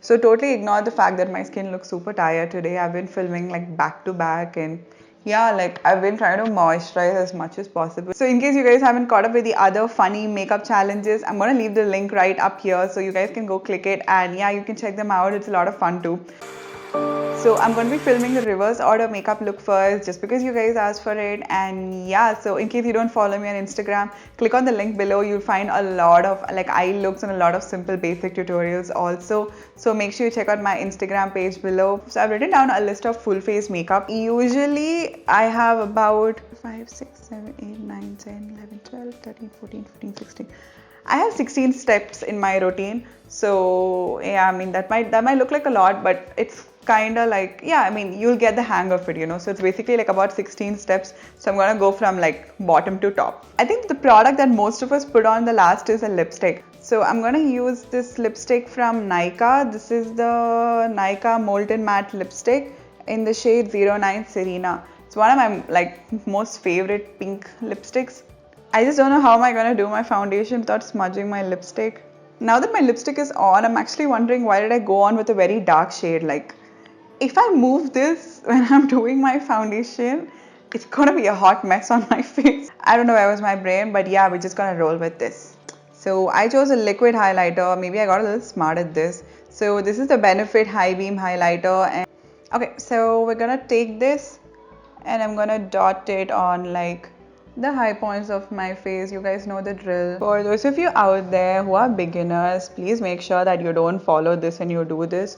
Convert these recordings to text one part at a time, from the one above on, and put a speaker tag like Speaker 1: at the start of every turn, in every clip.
Speaker 1: So totally ignore the fact that my skin looks super tired today. I've been filming like back to back, and yeah, like I've been trying to moisturize as much as possible. So in case you guys haven't caught up with the other funny makeup challenges, I'm gonna leave the link right up here so you guys can go click it, and yeah, you can check them out. It's a lot of fun too. So I'm going to be filming the reverse order makeup look first just because you guys asked for it. And yeah, so in case you don't follow me on Instagram, click on the link below. You'll find a lot of like eye looks and a lot of simple basic tutorials also. So make sure you check out my Instagram page below. So I've written down a list of full face makeup. Usually I have about 5, 6, 7, 8, 9, 10, 11, 12, 13, 14, 15, 16. I have 16 steps in my routine. So yeah, I mean that might look like a lot, but it's kind of like, yeah, I mean you'll get the hang of it, you know. So it's basically like about 16 steps. So I'm gonna go from like bottom to top. I think the product that most of us put on the last is a lipstick. So I'm gonna use this lipstick from Nykaa. This is the Nykaa Molten Matte lipstick in the shade 09 Serena. It's one of my like most favorite pink lipsticks. I just don't know how am I gonna do my foundation without smudging my lipstick. Now that my lipstick is on, I'm actually wondering why did I go on with a very dark shade. Like, if I move this when I'm doing my foundation, it's gonna be a hot mess on my face. I don't know where was my brain, but yeah, we're just gonna roll with this. So I chose a liquid highlighter. Maybe I got a little smart at this. So this is the Benefit High Beam Highlighter. And okay, so we're gonna take this and I'm gonna dot it on like the high points of my face. You guys know the drill. For those of you out there who are beginners, please make sure that you don't follow this and you do this,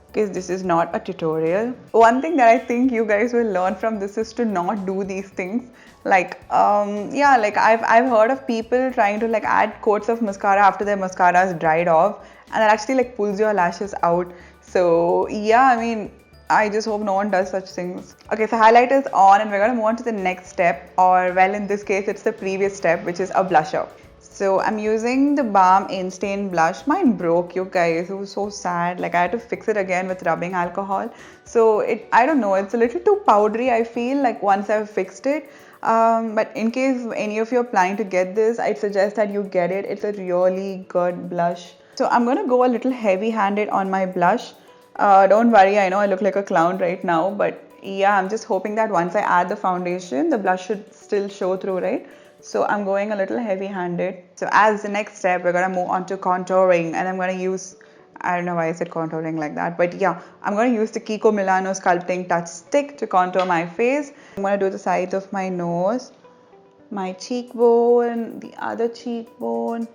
Speaker 1: because this is not a tutorial. One thing that I think you guys will learn from this is to not do these things. Like yeah, like I've heard of people trying to like add coats of mascara after their mascara is dried off, and that actually like pulls your lashes out. So yeah, I mean, I just hope no one does such things. Okay, so highlighter is on and we're going to move on to the next step, or well, in this case it's the previous step, which is a blusher. So I'm using the Balm Instant Blush. Mine broke, you guys. It was so sad. Like I had to fix it again with rubbing alcohol. So I don't know, it's a little too powdery, I feel, like once I've fixed it. But in case any of you are planning to get this, I'd suggest that you get it. It's a really good blush. So I'm going to go a little heavy-handed on my blush. Don't worry, I know I look like a clown right now, but yeah, I'm just hoping that once I add the foundation, the blush should still show through, right? So I'm going a little heavy-handed. So as the next step, we're going to move on to contouring, and I'm going to use, I don't know why I said contouring like that, but yeah, I'm going to use the Kiko Milano Sculpting Touch Stick to contour my face. I'm going to do the sides of my nose, my cheekbone, the other cheekbone.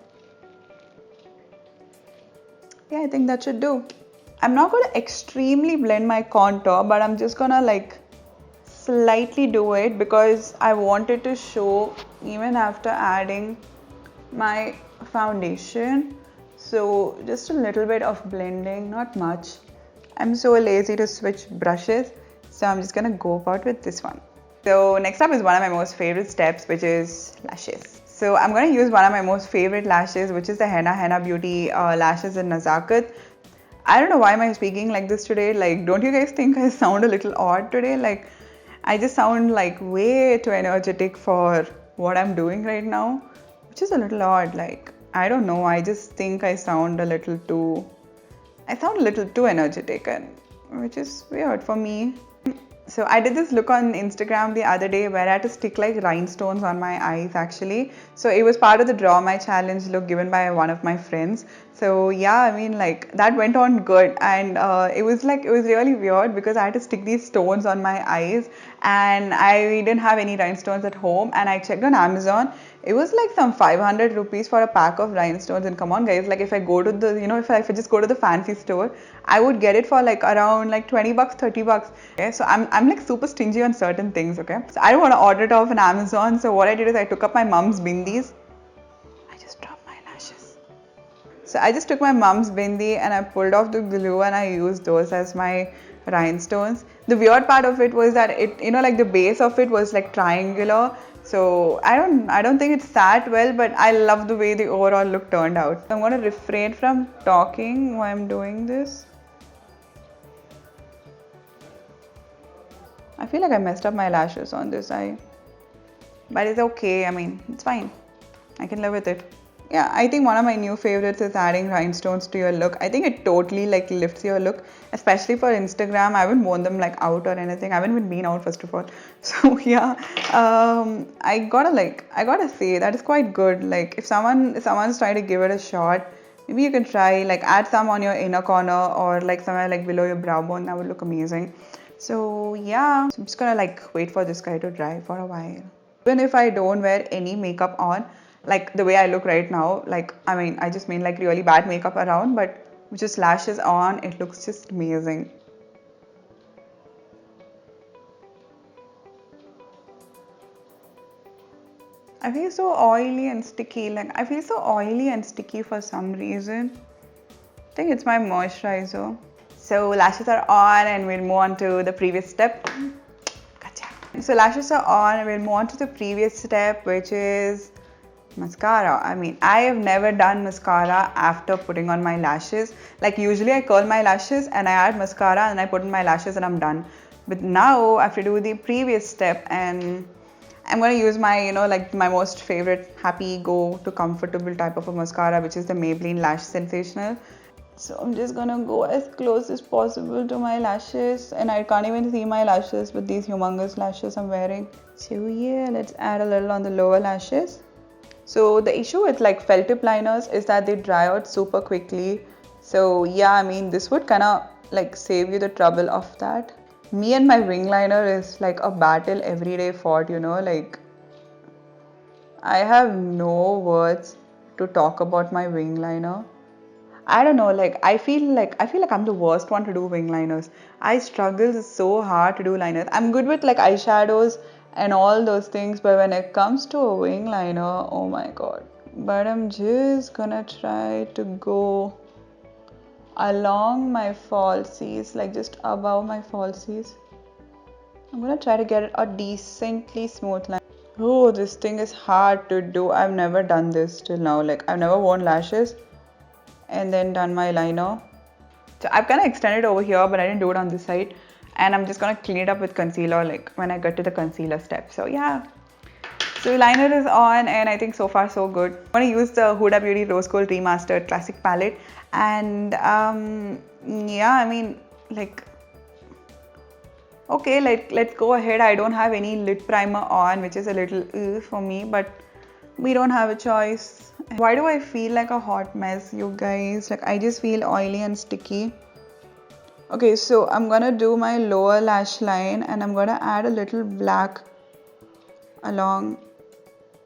Speaker 1: Yeah, I think that should do. I'm not going to extremely blend my contour, but I'm just going to like slightly do it because I wanted to show even after adding my foundation. So just a little bit of blending, not much. I'm so lazy to switch brushes, so I'm just going to go about with this one. So next up is one of my most favorite steps, which is lashes. So I'm going to use one of my most favorite lashes, which is the Henna Beauty lashes in Nazakat. I don't know why am I speaking like this today. Like, don't you guys think I sound a little odd today? Like, I just sound like way too energetic for what I'm doing right now, which is a little odd. Like, I don't know. I just think I sound a little too energetic, and which is weird for me. So I did this look on Instagram the other day where I had to stick like rhinestones on my eyes actually. So it was part of the Draw My Challenge look given by one of my friends. So yeah, I mean like that went on good, and it was really weird because I had to stick these stones on my eyes and I didn't have any rhinestones at home, and I checked on Amazon. It was like some 500 rupees for a pack of rhinestones, and come on guys, like if I go to the, if I just go to the fancy store, I would get it for like around like 20 bucks, 30 bucks. Okay, so I'm like super stingy on certain things, okay? So I don't want to order it off on Amazon, so what I did is I took up my mom's bindis. I just dropped my lashes. So I just took my mom's bindi and I pulled off the glue and I used those as my rhinestones. The weird part of it was that it, like the base of it was like triangular. So I don't think it sat well, but I love the way the overall look turned out. I'm going to refrain from talking while I'm doing this. I feel like I messed up my lashes on this eye, but it's okay. I mean, it's fine. I can live with it. Yeah, I think one of my new favorites is adding rhinestones to your look. I think it totally like lifts your look, especially for Instagram. I haven't worn them like out or anything. I haven't even been out first of all. So yeah, I gotta say that is quite good. Like if someone's trying to give it a shot, maybe you can try like add some on your inner corner or like somewhere like below your brow bone. That would look amazing. So yeah, so I'm just gonna like wait for this guy to dry for a while. Even if I don't wear any makeup on, like the way I look right now, like I mean, I just mean like really bad makeup around, but with just lashes on, it looks just amazing. I feel so oily and sticky. Like I feel so oily and sticky for some reason. I think it's my moisturizer. So lashes are on and we'll move on to the previous step. Gotcha. So lashes are on and we'll move on to the previous step, which is mascara. I mean, I have never done mascara after putting on my lashes. Like usually I curl my lashes and I add mascara and I put on my lashes and I'm done. But now I have to do the previous step and I'm going to use my, like my most favorite happy go to comfortable type of a mascara, which is the Maybelline Lash Sensational. So I'm just going to go as close as possible to my lashes, and I can't even see my lashes with these humongous lashes I'm wearing. So yeah, let's add a little on the lower lashes. So the issue with like felt tip liners is that they dry out super quickly. So yeah, I mean this would kind of like save you the trouble of that. Me and my wing liner is like a battle everyday fought, like I have no words to talk about my wing liner. I don't know, like I feel like I'm the worst one to do wing liners. I struggle so hard to do liners. I'm good with like eyeshadows and all those things, but when it comes to a wing liner, oh my god. But I'm just gonna try to go along my falsies, like just above my falsies. I'm gonna try to get a decently smooth line. Oh, this thing is hard to do. I've never done this till now. Like I've never worn lashes and then done my liner. So I've kind of extended over here, but I didn't do it on this side. And I'm just gonna clean it up with concealer like when I get to the concealer step. So yeah. So liner is on and I think so far so good. I'm gonna use the Huda Beauty Rose Gold Remastered Classic Palette. And yeah, I mean like okay, like let's go ahead. I don't have any lid primer on, which is a little for me, but we don't have a choice. Why do I feel like a hot mess, you guys? Like I just feel oily and sticky. Okay, so I'm gonna do my lower lash line and I'm gonna add a little black along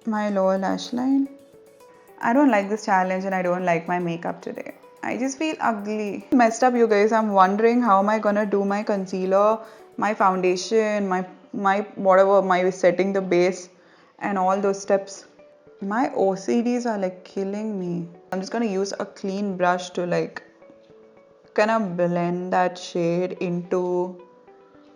Speaker 1: my lower lash line. I don't like this challenge and I don't like my makeup today. I just feel ugly. Messed up, you guys. I'm wondering how am I gonna do my concealer, my foundation, my whatever, my setting the base and all those steps. My OCDs are like killing me. I'm just gonna use a clean brush to like kind of blend that shade into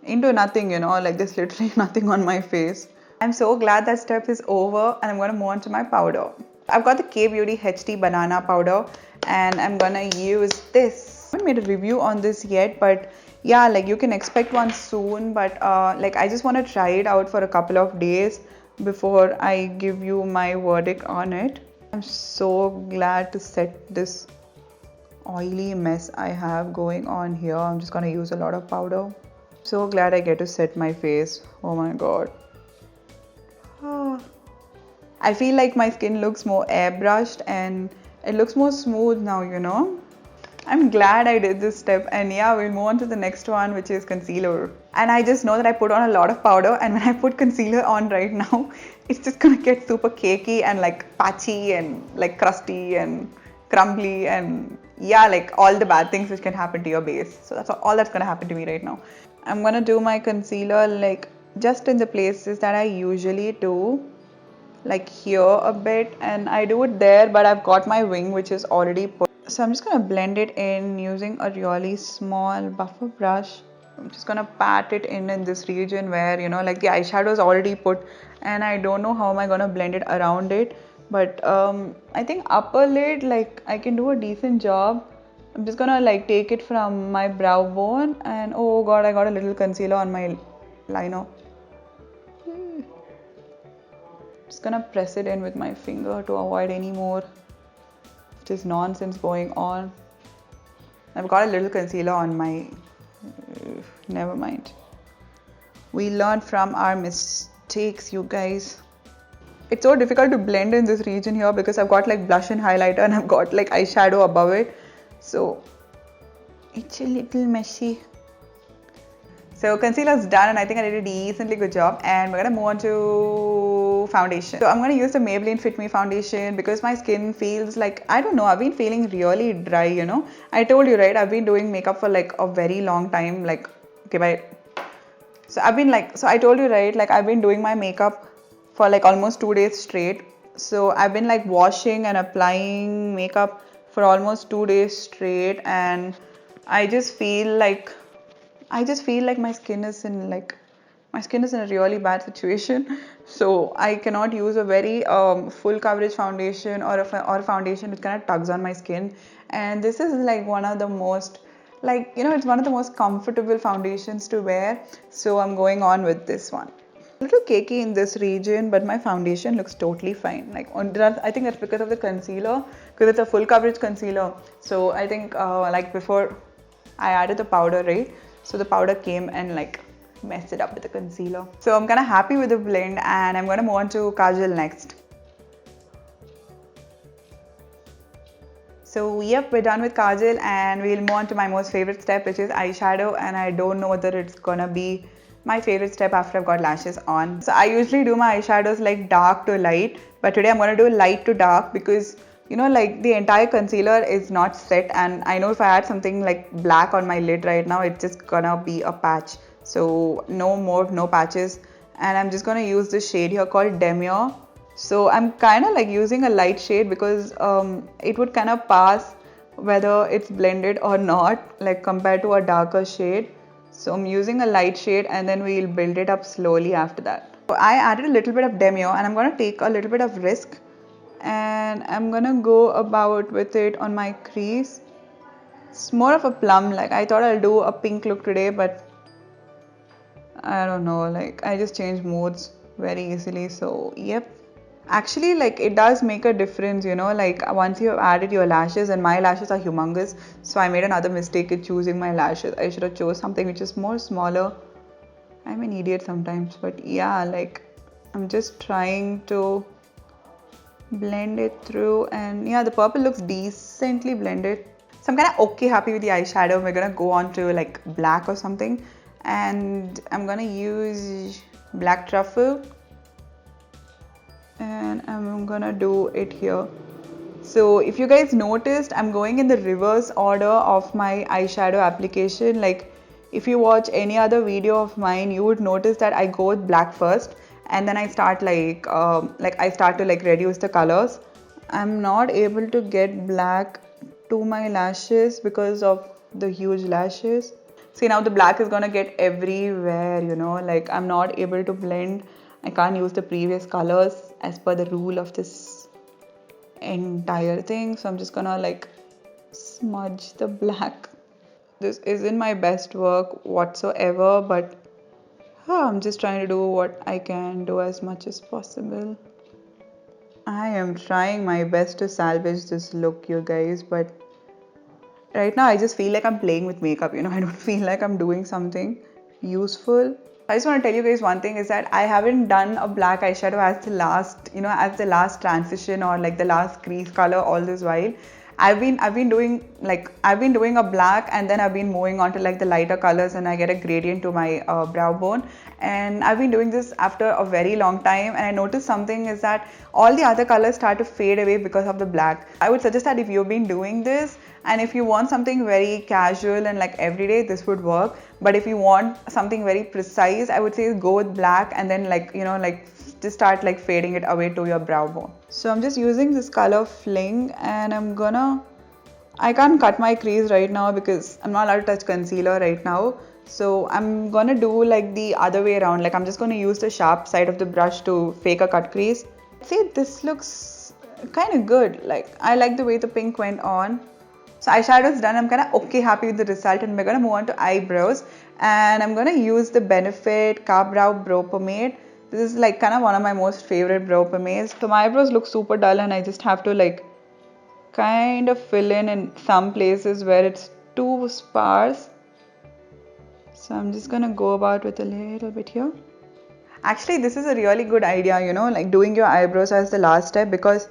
Speaker 1: nothing, like there's literally nothing on my face. I'm so glad that step is over and I'm gonna move on to my powder. I've got the K Beauty HT Banana Powder and I'm gonna use this. I haven't made a review on this yet, but yeah, like you can expect one soon, but like I just want to try it out for a couple of days before I give you my verdict on it. I'm so glad to set this oily mess I have going on here. I'm just gonna use a lot of powder. So glad I get to set my face. Oh my god. I feel like my skin looks more airbrushed and it looks more smooth now, I'm glad I did this step, and yeah, we'll move on to the next one, which is concealer. And I just know that I put on a lot of powder, and when I put concealer on right now, it's just gonna get super cakey and like patchy and like crusty and crumbly and yeah, like all the bad things which can happen to your base. So that's all that's gonna happen to me right now. I'm gonna do my concealer like just in the places that I usually do, like here a bit, and I do it there, but I've got my wing which is already put. So I'm just gonna blend it in using a really small buffer brush. I'm just gonna pat it in this region where like the eyeshadow is already put, and I don't know how am I gonna blend it around it, but I think upper lid like I can do a decent job. I'm just gonna like take it from my brow bone and oh god, I got a little concealer on my liner. Just gonna press it in with my finger to avoid any more just nonsense going on. I've got a little concealer on my... never mind. We learn from our mistakes, you guys. It's so difficult to blend in this region here because I've got like blush and highlighter and I've got like eyeshadow above it. So it's a little messy. So concealer's done and I think I did a decently good job, and we're gonna move on to foundation. So I'm gonna use the Maybelline Fit Me foundation because my skin feels like, I don't know, I've been feeling really dry, you know. I told you, right, I've been doing makeup for like a very long time, like, okay, bye. So I told you, right, like I've been doing my makeup for like almost 2 days straight. So I've been like washing and applying makeup for almost 2 days straight, and I just feel like my skin is in a really bad situation. So I cannot use a very full coverage foundation or a foundation which kind of tugs on my skin. And this is like one of the most, like, you know, it's one of the most comfortable foundations to wear. So I'm going on with this one. A little cakey in this region, but my foundation looks totally fine. Like I think that's because of the concealer, because it's a full coverage concealer. So I think like before I added the powder, right? So the powder came and like messed it up with the concealer. So I'm kind of happy with the blend, and I'm going to move on to kajal next. So yep, we're done with kajal and we'll move on to my most favorite step, which is eyeshadow. And I don't know whether it's gonna be my favorite step after I've got lashes on. So I usually do my eyeshadows like dark to light, but today I'm gonna do light to dark because, you know, like the entire concealer is not set, and I know if I add something like black on my lid right now, it's just gonna be a patch. So no patches. And I'm just gonna use this shade here called Demure. So I'm kind of like using a light shade because it would kind of pass whether it's blended or not, like compared to a darker shade. So I'm using a light shade and then we'll build it up slowly after that. So I added a little bit of Demure and I'm going to take a little bit of Risk and I'm going to go about with it on my crease. It's more of a plum, like I thought I'll do a pink look today, but I don't know, like I just change moods very easily. So yep. Actually, like it does make a difference, you know, like once you have added your lashes, and my lashes are humongous, so I made another mistake in choosing my lashes. I should have chose something which is more smaller. I'm an idiot sometimes, but yeah, like I'm just trying to blend it through, and yeah, the purple looks decently blended. So I'm kind of okay happy with the eyeshadow. We're gonna go on to like black or something, and I'm gonna use Black Truffle. And I'm gonna do it here. So if you guys noticed, I'm going in the reverse order of my eyeshadow application. Like if you watch any other video of mine, you would notice that I go with black first and then I start I start to like reduce the colors. I'm not able to get black to my lashes because of the huge lashes. See, now the black is gonna get everywhere, you know, like I'm not able to blend. I can't use the previous colors as per the rule of this entire thing. So I'm just gonna like smudge the black. This isn't my best work whatsoever, but I'm just trying to do what I can do as much as possible. I am trying my best to salvage this look, you guys, but right now I just feel like I'm playing with makeup, you know. I don't feel like I'm doing something useful. I just want to tell you guys one thing is that I haven't done a black eyeshadow as the last transition or like the last crease color all this while. I've been doing a black and then I've been moving on to like the lighter colors and I get a gradient to my brow bone, and I've been doing this after a very long time, and I noticed something is that all the other colors start to fade away because of the black. I would suggest that if you've been doing this and if you want something very casual and like everyday, this would work. But if you want something very precise, I would say go with black and then just start like fading it away to your brow bone. So I'm just using this color Fling, and I can't cut my crease right now because I'm not allowed to touch concealer right now. So I'm gonna do like the other way around. Like I'm just gonna use the sharp side of the brush to fake a cut crease. See, this looks kind of good. Like I like the way the pink went on. So eyeshadow's done. I'm kind of okay happy with the result, and we're gonna move on to eyebrows. And I'm gonna use the Benefit Car Brow Brow Pomade. This is like kind of one of my most favorite brow pomades. So my eyebrows look super dull, and I just have to like kind of fill in some places where it's too sparse. So I'm just gonna go about with a little bit here. Actually, this is a really good idea, like doing your eyebrows as the last step, because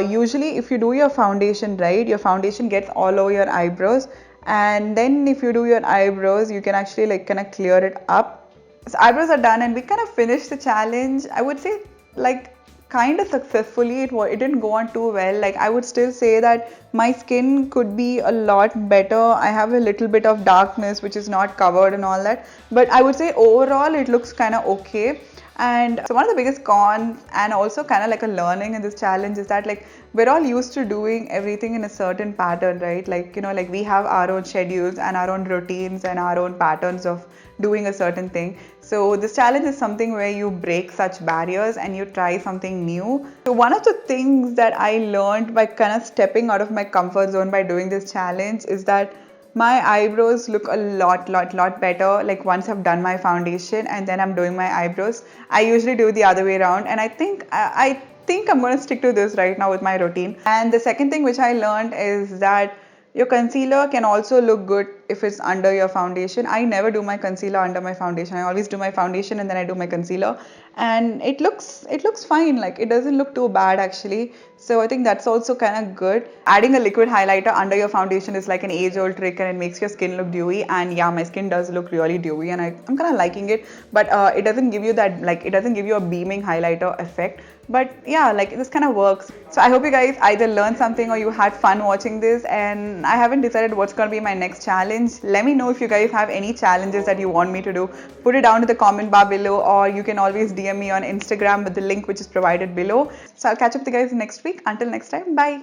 Speaker 1: usually if you do your foundation right, your foundation gets all over your eyebrows, and then if you do your eyebrows, you can actually like kind of clear it up. So eyebrows are done and we kind of finished the challenge. I would say like kind of successfully. It didn't go on too well. Like I would still say that my skin could be a lot better. I have a little bit of darkness which is not covered and all that, but I would say overall it looks kind of okay. And so one of the biggest cons and also kind of like a learning in this challenge is that like we're all used to doing everything in a certain pattern, right? Like like we have our own schedules and our own routines and our own patterns of doing a certain thing. So this challenge is something where you break such barriers and you try something new. So one of the things that I learned by kind of stepping out of my comfort zone by doing this challenge is that my eyebrows look a lot better like once I've done my foundation and then I'm doing my eyebrows. I usually do the other way around, and I think I'm going to stick to this right now with my routine. And the second thing which I learned is that your concealer can also look good if it's under your foundation. I never do my concealer under my foundation. I always do my foundation and then I do my concealer, and it looks fine. Like it doesn't look too bad actually. So I think that's also kind of good. Adding a liquid highlighter under your foundation is like an age-old trick, and it makes your skin look dewy. And yeah, my skin does look really dewy, and I'm kind of liking it. But it doesn't give you that, like it doesn't give you a beaming highlighter effect. But yeah, like this kind of works. So I hope you guys either learned something or you had fun watching this. And I haven't decided what's going to be my next challenge. Let me know if you guys have any challenges that you want me to do. Put it down in the comment bar below, or you can always DM me on Instagram with the link which is provided below. So I'll catch up with you guys next week. Until next time, bye.